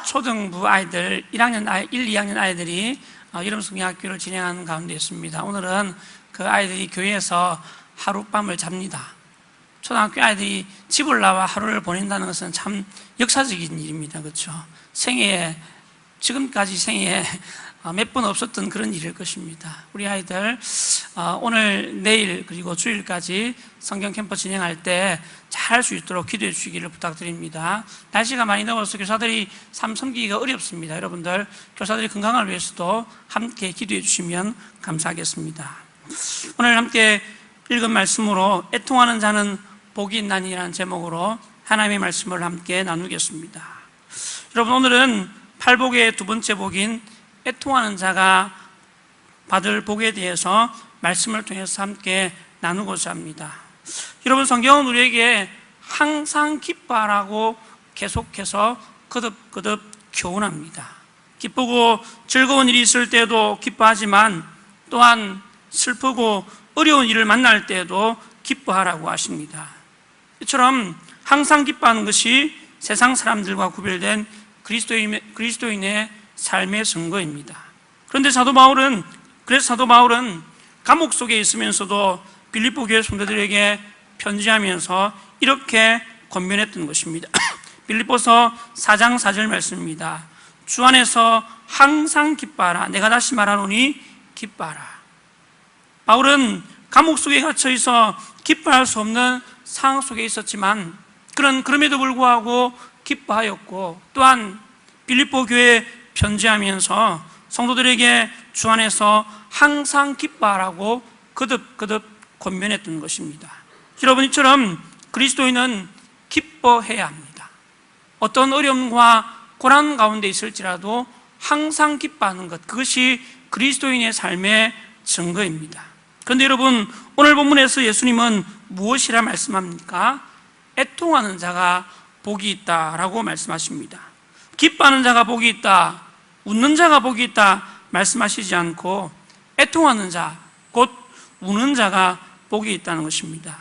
초등부 아이들 1, 2학년 아이들이 여름 성경학교를 진행하는 가운데 있습니다. 오늘은 그 아이들이 교회에서 하룻밤을 잡니다. 초등학교 아이들이 집을 나와 하루를 보낸다는 것은 참 역사적인 일입니다. 그렇죠? 지금까지 생애에 몇 번 없었던 그런 일일 것입니다. 우리 아이들 오늘, 내일 그리고 주일까지 성경 캠프 진행할 때 잘 할 수 있도록 기도해 주시기를 부탁드립니다. 날씨가 많이 더워서 교사들이 삶 섬기기가 어렵습니다. 여러분들 교사들의 건강을 위해서도 함께 기도해 주시면 감사하겠습니다. 오늘 함께 읽은 말씀으로 애통하는 자는 복이 있나니라는 제목으로 하나님의 말씀을 함께 나누겠습니다. 여러분, 오늘은 팔복의 두 번째 복인 애통하는 자가 받을 복에 대해서 말씀을 통해서 함께 나누고자 합니다. 여러분, 성경은 우리에게 항상 기뻐하라고 계속해서 거듭거듭 교훈합니다. 기쁘고 즐거운 일이 있을 때도 기뻐하지만 또한 슬프고 어려운 일을 만날 때도 기뻐하라고 하십니다. 이처럼 항상 기뻐하는 것이 세상 사람들과 구별된 그리스도인의 삶의 증거입니다. 그런데 사도 바울은 감옥 속에 있으면서도 빌립보 교회 성도들에게 편지하면서 이렇게 권면했던 것입니다. 빌립보서 4장 4절 말씀입니다. 주 안에서 항상 기뻐하라. 내가 다시 말하노니 기뻐하라. 바울은 감옥 속에 갇혀 있어 기뻐할 수 없는 상황 속에 있었지만 그럼에도 불구하고 기뻐하였고, 또한 빌립보 교회에 편지하면서 성도들에게 주 안에서 항상 기뻐하라고 거듭거듭 권면했던 것입니다. 여러분, 이처럼 그리스도인은 기뻐해야 합니다. 어떤 어려움과 고난 가운데 있을지라도 항상 기뻐하는 것, 그것이 그리스도인의 삶의 증거입니다. 그런데 여러분, 오늘 본문에서 예수님은 무엇이라 말씀합니까? 애통하는 자가 복이 있다라고 말씀하십니다. 기뻐하는 자가 복이 있다, 웃는 자가 복이 있다 말씀하시지 않고 애통하는 자, 곧 우는 자가 복이 있다는 것입니다.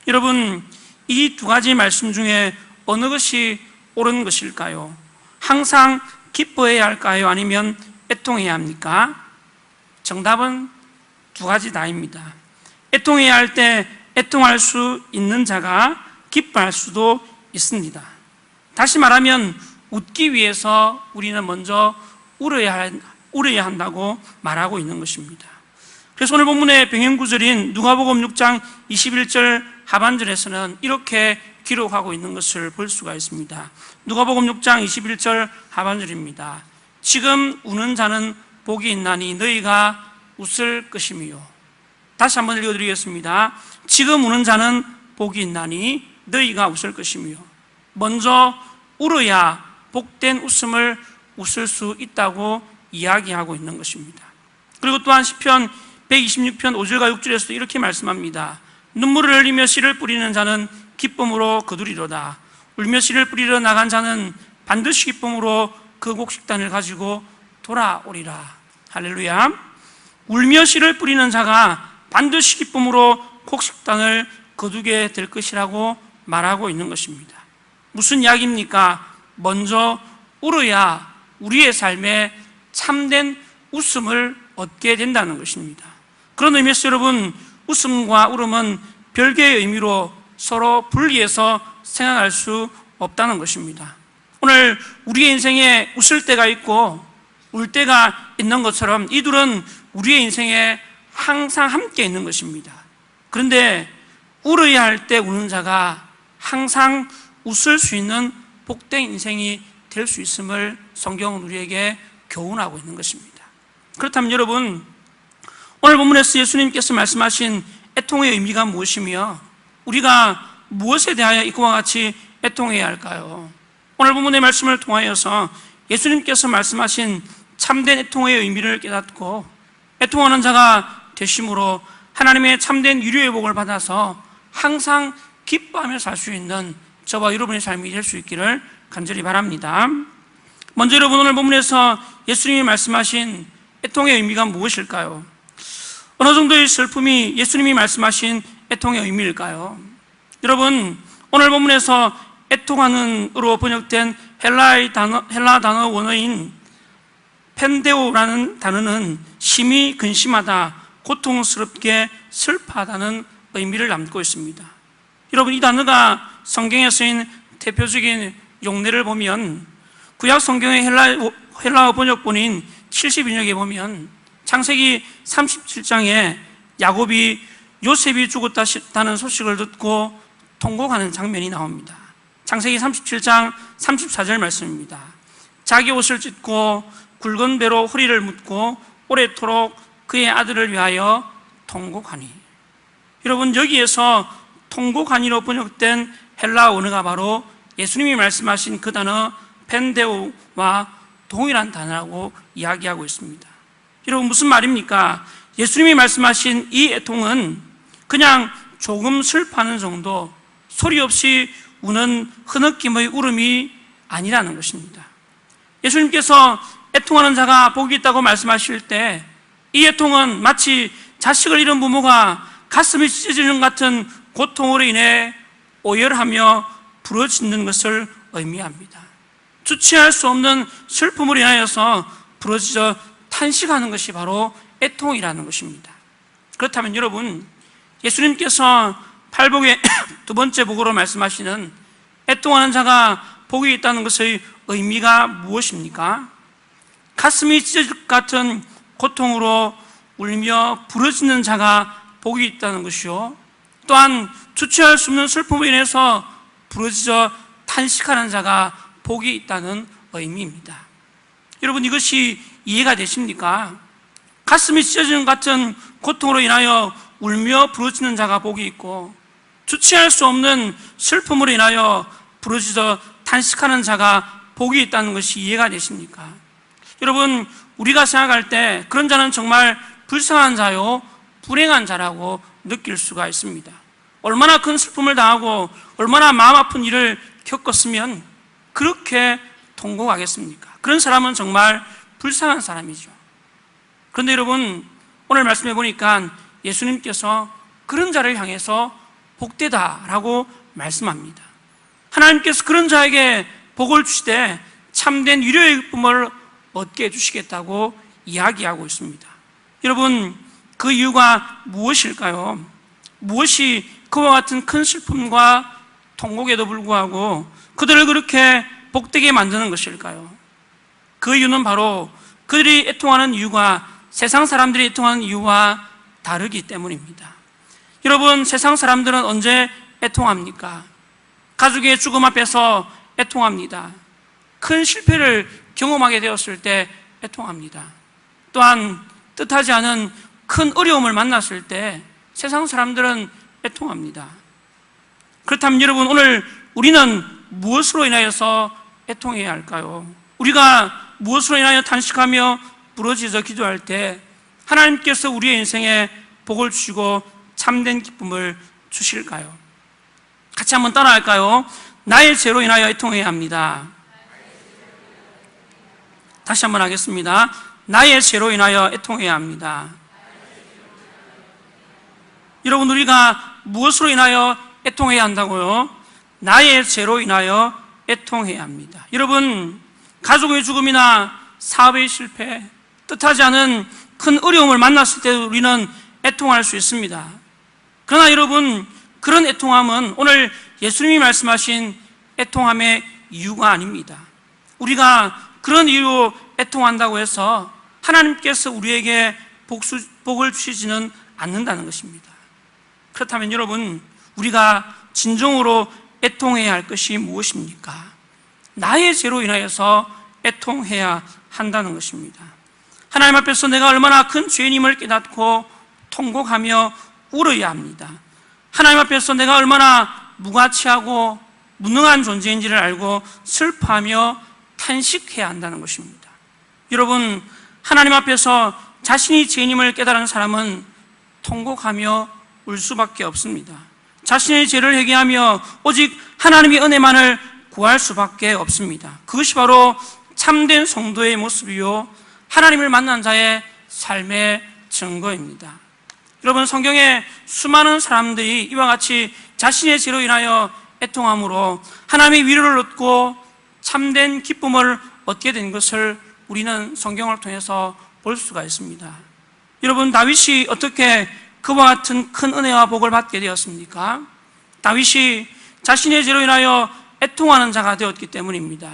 여러분, 이 두 가지 말씀 중에 어느 것이 옳은 것일까요? 항상 기뻐해야 할까요? 아니면 애통해야 합니까? 정답은 두 가지 다입니다. 애통해야 할 때 애통할 수 있는 자가 기뻐할 수도 있습니다. 다시 말하면 웃기 위해서 우리는 먼저 울어야 한다고 말하고 있는 것입니다. 그래서 오늘 본문의 병행구절인 누가복음 6장 21절 하반절에서는 이렇게 기록하고 있는 것을 볼 수가 있습니다. 누가복음 6장 21절 하반절입니다. 지금 우는 자는 복이 있나니 너희가 웃을 것이며. 다시 한번 읽어드리겠습니다. 지금 우는 자는 복이 있나니 너희가 웃을 것이며. 먼저 울어야 복된 웃음을 웃을 수 있다고 이야기하고 있는 것입니다. 그리고 또한 시편 126편 5절과 6절에서도 이렇게 말씀합니다. 눈물을 흘리며 씨를 뿌리는 자는 기쁨으로 거두리로다. 울며 씨를 뿌리러 나간 자는 반드시 기쁨으로 그 곡식단을 가지고 돌아오리라. 할렐루야. 울며 씨를 뿌리는 자가 반드시 기쁨으로 곡식단을 거두게 될 것이라고 말하고 있는 것입니다. 무슨 이야기입니까? 먼저 울어야 우리의 삶에 참된 웃음을 얻게 된다는 것입니다. 그런 의미에서 여러분, 웃음과 울음은 별개의 의미로 서로 분리해서 생각할 수 없다는 것입니다. 오늘 우리의 인생에 웃을 때가 있고 울 때가 있는 것처럼 이 둘은 우리의 인생에 항상 함께 있는 것입니다. 그런데 울어야 할 때 우는 자가 항상 웃을 수 있는 복된 인생이 될 수 있음을 성경은 우리에게 교훈하고 있는 것입니다. 그렇다면 여러분, 오늘 본문에서 예수님께서 말씀하신 애통의 의미가 무엇이며 우리가 무엇에 대하여 이와 같이 애통해야 할까요? 오늘 본문의 말씀을 통하여서 예수님께서 말씀하신 참된 애통의 의미를 깨닫고 애통하는 자가 되심으로 하나님의 참된 위로의 복을 받아서 항상 기뻐하며 살 수 있는 저와 여러분의 삶이 될 수 있기를 간절히 바랍니다. 먼저 여러분, 오늘 본문에서 예수님이 말씀하신 애통의 의미가 무엇일까요? 어느 정도의 슬픔이 예수님이 말씀하신 애통의 의미일까요? 여러분, 오늘 본문에서 애통하는으로 번역된 헬라 단어 원어인 펜데오라는 단어는 심히 근심하다, 고통스럽게 슬퍼하다는 의미를 담고 있습니다. 여러분, 이 단어가 성경에 쓰인 대표적인 용례를 보면 구약 성경의 헬라어 번역본인 70인역에 보면 창세기 37장에 야곱이 요셉이 죽었다는 소식을 듣고 통곡하는 장면이 나옵니다. 창세기 37장 34절 말씀입니다. 자기 옷을 찢고 굵은 배로 허리를 묶고 오래도록 그의 아들을 위하여 통곡하니. 여러분, 여기에서 통곡하니로 번역된 헬라 원어가 바로 예수님이 말씀하신 그 단어 펜데오와 동일한 단어라고 이야기하고 있습니다. 여러분, 무슨 말입니까? 예수님이 말씀하신 이 애통은 그냥 조금 슬퍼하는 정도, 소리 없이 우는 흐느낌의 울음이 아니라는 것입니다. 예수님께서 애통하는 자가 복이 있다고 말씀하실 때 이 애통은 마치 자식을 잃은 부모가 가슴이 찢어지는 같은 고통으로 인해 오열하며 부러지는 것을 의미합니다. 주체할 수 없는 슬픔으로 인하여서 부러져 탄식하는 것이 바로 애통이라는 것입니다. 그렇다면 여러분, 예수님께서 팔복의 두 번째 복으로 말씀하시는 애통하는 자가 복이 있다는 것의 의미가 무엇입니까? 가슴이 찢어질 것 같은 고통으로 울며 부러지는 자가 복이 있다는 것이요, 또한 주체할 수 없는 슬픔으로 인해서 부러져 탄식하는 자가 복이 있다는 의미입니다. 여러분, 이것이 이해가 되십니까? 가슴이 찢어지는 것 같은 고통으로 인하여 울며 부러지는 자가 복이 있고, 주체할 수 없는 슬픔으로 인하여 부러져 탄식하는 자가 복이 있다는 것이 이해가 되십니까? 여러분, 우리가 생각할 때 그런 자는 정말 불쌍한 자요, 불행한 자라고 느낄 수가 있습니다. 얼마나 큰 슬픔을 당하고 얼마나 마음 아픈 일을 겪었으면 그렇게 통곡하겠습니까? 그런 사람은 정말 불쌍한 사람이죠. 그런데 여러분, 오늘 말씀해 보니까 예수님께서 그런 자를 향해서 복되다라고 말씀합니다. 하나님께서 그런 자에게 복을 주시되 참된 위로의 기쁨을 얻게 해주시겠다고 이야기하고 있습니다. 여러분, 그 이유가 무엇일까요? 무엇이 그와 같은 큰 슬픔과 통곡에도 불구하고 그들을 그렇게 복되게 만드는 것일까요? 그 이유는 바로 그들이 애통하는 이유가 세상 사람들이 애통하는 이유와 다르기 때문입니다. 여러분, 세상 사람들은 언제 애통합니까? 가족의 죽음 앞에서 애통합니다. 큰 실패를 경험하게 되었을 때 애통합니다. 또한 뜻하지 않은 큰 어려움을 만났을 때 세상 사람들은 애통합니다. 그렇다면 여러분, 오늘 우리는 무엇으로 인하여서 애통해야 할까요? 우리가 무엇으로 인하여 탄식하며 부러지서 기도할 때 하나님께서 우리의 인생에 복을 주시고 참된 기쁨을 주실까요? 같이 한번 따라할까요? 나의 죄로 인하여 애통해야 합니다. 다시 한번 하겠습니다. 나의 죄로 인하여 애통해야 합니다. 여러분, 우리가 무엇으로 인하여 애통해야 한다고요? 나의 죄로 인하여 애통해야 합니다. 여러분, 가족의 죽음이나 사업의 실패, 뜻하지 않은 큰 어려움을 만났을 때 우리는 애통할 수 있습니다. 그러나 여러분, 그런 애통함은 오늘 예수님이 말씀하신 애통함의 이유가 아닙니다. 우리가 그런 이유로 애통한다고 해서 하나님께서 우리에게 복을 주시지는 않는다는 것입니다. 그렇다면 여러분, 우리가 진정으로 애통해야 할 것이 무엇입니까? 나의 죄로 인하여서 애통해야 한다는 것입니다. 하나님 앞에서 내가 얼마나 큰 죄인임을 깨닫고 통곡하며 울어야 합니다. 하나님 앞에서 내가 얼마나 무가치하고 무능한 존재인지를 알고 슬퍼하며 탄식해야 한다는 것입니다. 여러분, 하나님 앞에서 자신이 죄인임을 깨달은 사람은 통곡하며 울 수밖에 없습니다. 자신의 죄를 회개하며 오직 하나님의 은혜만을 구할 수밖에 없습니다. 그것이 바로 참된 성도의 모습이요, 하나님을 만난 자의 삶의 증거입니다. 여러분, 성경에 수많은 사람들이 이와 같이 자신의 죄로 인하여 애통함으로 하나님의 위로를 얻고 참된 기쁨을 얻게 된 것을 우리는 성경을 통해서 볼 수가 있습니다. 여러분, 다윗이 어떻게 그와 같은 큰 은혜와 복을 받게 되었습니까? 다윗이 자신의 죄로 인하여 애통하는 자가 되었기 때문입니다.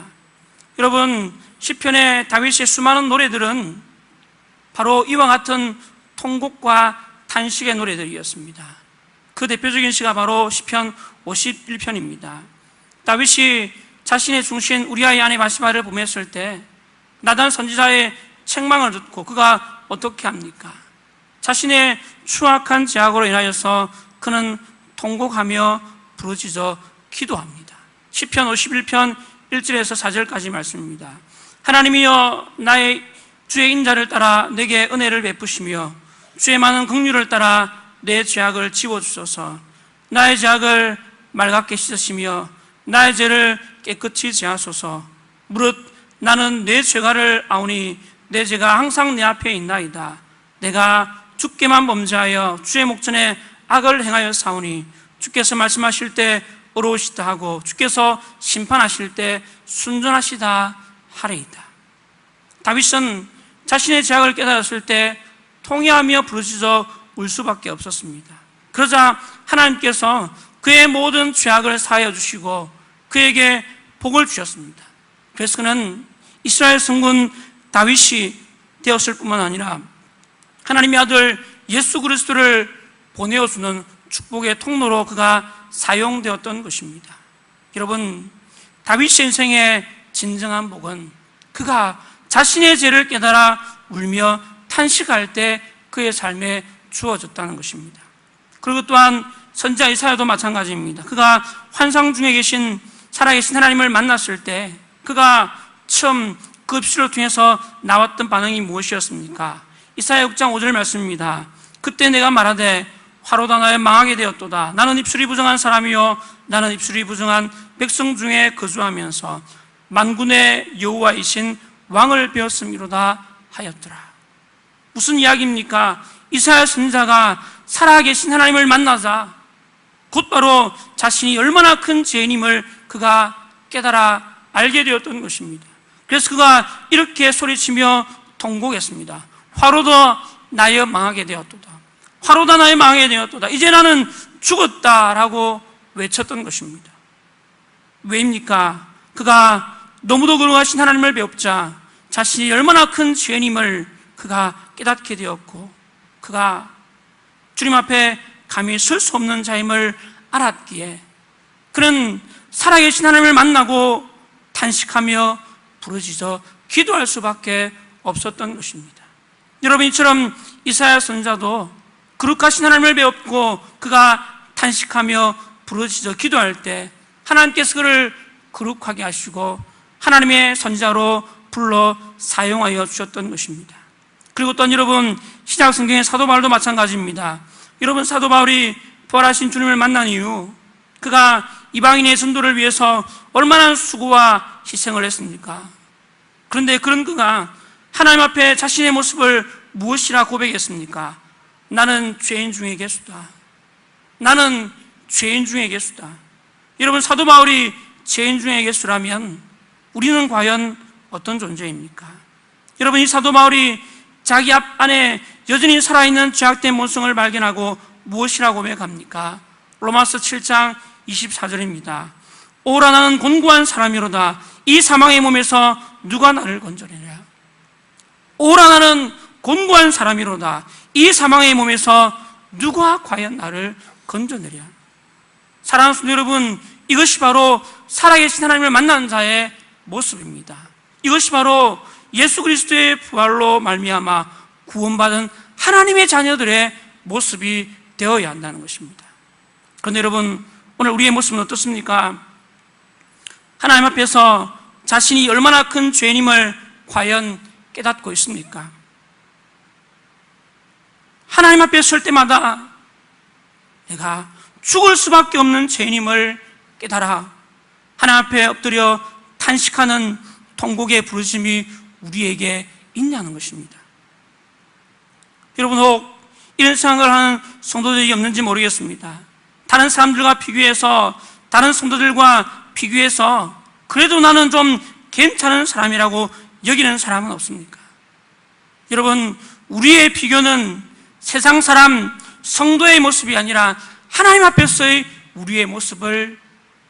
여러분, 시편의 다윗의 수많은 노래들은 바로 이와 같은 통곡과 탄식의 노래들이었습니다. 그 대표적인 시가 바로 시편 51편입니다. 다윗이 자신의 중신 우리아의 아내 바시바를 보냈을 때 나단 선지자의 책망을 듣고 그가 어떻게 합니까? 자신의 추악한 죄악으로 인하여서 그는 통곡하며 부르짖어 기도합니다. 시편 51편 1절에서 4절까지 말씀입니다. 하나님이여, 나의 주의 인자를 따라 내게 은혜를 베푸시며 주의 많은 긍휼을 따라 내 죄악을 지워주소서. 나의 죄악을 맑게 씻으시며 나의 죄를 깨끗이 제하소서. 무릇 나는 내 죄가를 아오니 내 죄가 항상 내 앞에 있나이다. 내가 주께만 범죄하여 주의 목전에 악을 행하여 사오니 주께서 말씀하실 때 어려우시다 하고 주께서 심판하실 때 순전하시다 하리이다. 다윗은 자신의 죄악을 깨달았을 때 통회하며 부르짖어 울 수밖에 없었습니다. 그러자 하나님께서 그의 모든 죄악을 사하여 주시고 그에게 복을 주셨습니다. 그래서 그는 이스라엘 성군 다윗이 되었을 뿐만 아니라 하나님의 아들 예수 그리스도를 보내어주는 축복의 통로로 그가 사용되었던 것입니다. 여러분, 다윗의 인생의 진정한 복은 그가 자신의 죄를 깨달아 울며 탄식할 때 그의 삶에 주어졌다는 것입니다. 그리고 또한 선지자 이사야도 마찬가지입니다. 그가 환상 중에 계신 살아계신 하나님을 만났을 때 그가 처음 그 입술을 통해서 나왔던 반응이 무엇이었습니까? 이사야 6장 5절 말씀입니다. 그때 내가 말하되 화로다 나에 망하게 되었도다. 나는 입술이 부정한 사람이요 나는 입술이 부정한 백성 중에 거주하면서 만군의 여호와이신 왕을 배웠음이로다 하였더라. 무슨 이야기입니까? 이사야 선지자가 살아계신 하나님을 만나자 곧바로 자신이 얼마나 큰 죄인임을 그가 깨달아 알게 되었던 것입니다. 그래서 그가 이렇게 소리치며 통곡했습니다. 화로다 나여 망하게 되었도다. 화로다 나여 망하게 되었도다. 이제 나는 죽었다라고 외쳤던 것입니다. 왜입니까? 그가 너무도 거룩하신 하나님을 배웁자 자신이 얼마나 큰 죄인임을 그가 깨닫게 되었고 그가 주님 앞에 감히 설 수 없는 자임을 알았기에 그는 살아계신 하나님을 만나고 탄식하며 부르짖어 기도할 수밖에 없었던 것입니다. 여러분, 이처럼 이사야 선지자도 거룩하신 하나님을 배웠고 그가 탄식하며 부르짖어 기도할 때 하나님께서 그를 거룩하게 하시고 하나님의 선지자로 불러 사용하여 주셨던 것입니다. 그리고 또 여러분, 신약 성경의 사도 바울도 마찬가지입니다. 여러분, 사도 바울이 부활하신 주님을 만난 이후 그가 이방인의 전도를 위해서 얼마나 수고와 희생을 했습니까? 그런데 그런 그가 하나님 앞에 자신의 모습을 무엇이라 고백했습니까? 나는 죄인 중에 개수다. 나는 죄인 중에 개수다. 여러분, 사도 바울이 죄인 중에 개수라면 우리는 과연 어떤 존재입니까? 여러분, 이 사도 바울이 자기 안에 여전히 살아있는 죄악된 본성을 발견하고 무엇이라고 고백합니까? 로마서 7장 24절입니다. 오라 나는 곤고한 사람이로다. 이 사망의 몸에서 누가 나를 건져내랴. 오라 나는 곤고한 사람이로다. 이 사망의 몸에서 누가 과연 나를 건져내랴. 사랑하는 성도 여러분, 이것이 바로 살아계신 하나님을 만난 자의 모습입니다. 이것이 바로 예수 그리스도의 부활로 말미암아 구원받은 하나님의 자녀들의 모습이 되어야 한다는 것입니다. 그런데 여러분, 오늘 우리의 모습은 어떻습니까? 하나님 앞에서 자신이 얼마나 큰 죄인임을 과연 깨닫고 있습니까? 하나님 앞에 설 때마다 내가 죽을 수밖에 없는 죄인임을 깨달아 하나님 앞에 엎드려 탄식하는 통곡의 부르심이 우리에게 있냐는 것입니다. 여러분, 혹 이런 생각을 하는 성도들이 없는지 모르겠습니다. 다른 사람들과 비교해서, 다른 성도들과 비교해서 그래도 나는 좀 괜찮은 사람이라고 여기는 사람은 없습니까? 여러분, 우리의 비교는 세상 사람, 성도의 모습이 아니라 하나님 앞에서의 우리의 모습을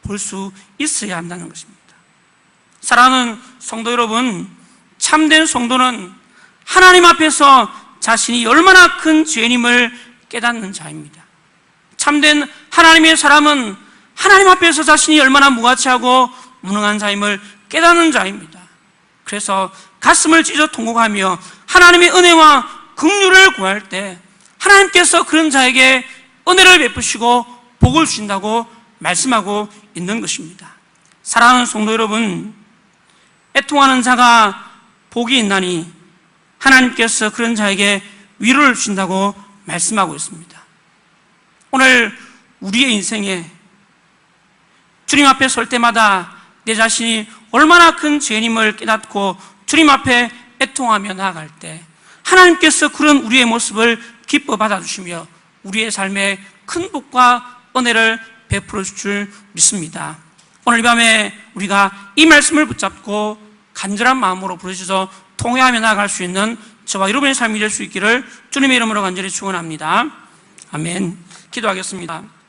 볼 수 있어야 한다는 것입니다. 사랑하는 성도 여러분, 참된 성도는 하나님 앞에서 자신이 얼마나 큰 죄인임을 깨닫는 자입니다. 참된 하나님의 사람은 하나님 앞에서 자신이 얼마나 무가치하고 무능한 자임을 깨닫는 자입니다. 그래서 가슴을 찢어 통곡하며 하나님의 은혜와 긍휼을 구할 때 하나님께서 그런 자에게 은혜를 베푸시고 복을 주신다고 말씀하고 있는 것입니다. 사랑하는 성도 여러분, 애통하는 자가 복이 있나니 하나님께서 그런 자에게 위로를 주신다고 말씀하고 있습니다. 오늘 우리의 인생에 주님 앞에 설 때마다 내 자신이 얼마나 큰 죄인임을 깨닫고 주님 앞에 애통하며 나아갈 때 하나님께서 그런 우리의 모습을 기뻐 받아주시며 우리의 삶에 큰 복과 은혜를 베풀어 줄 줄 믿습니다. 오늘 이 밤에 우리가 이 말씀을 붙잡고 간절한 마음으로 부르셔서 통회하며 나아갈 수 있는 저와 여러분의 삶이 될 수 있기를 주님의 이름으로 간절히 축원합니다. 아멘. 기도하겠습니다.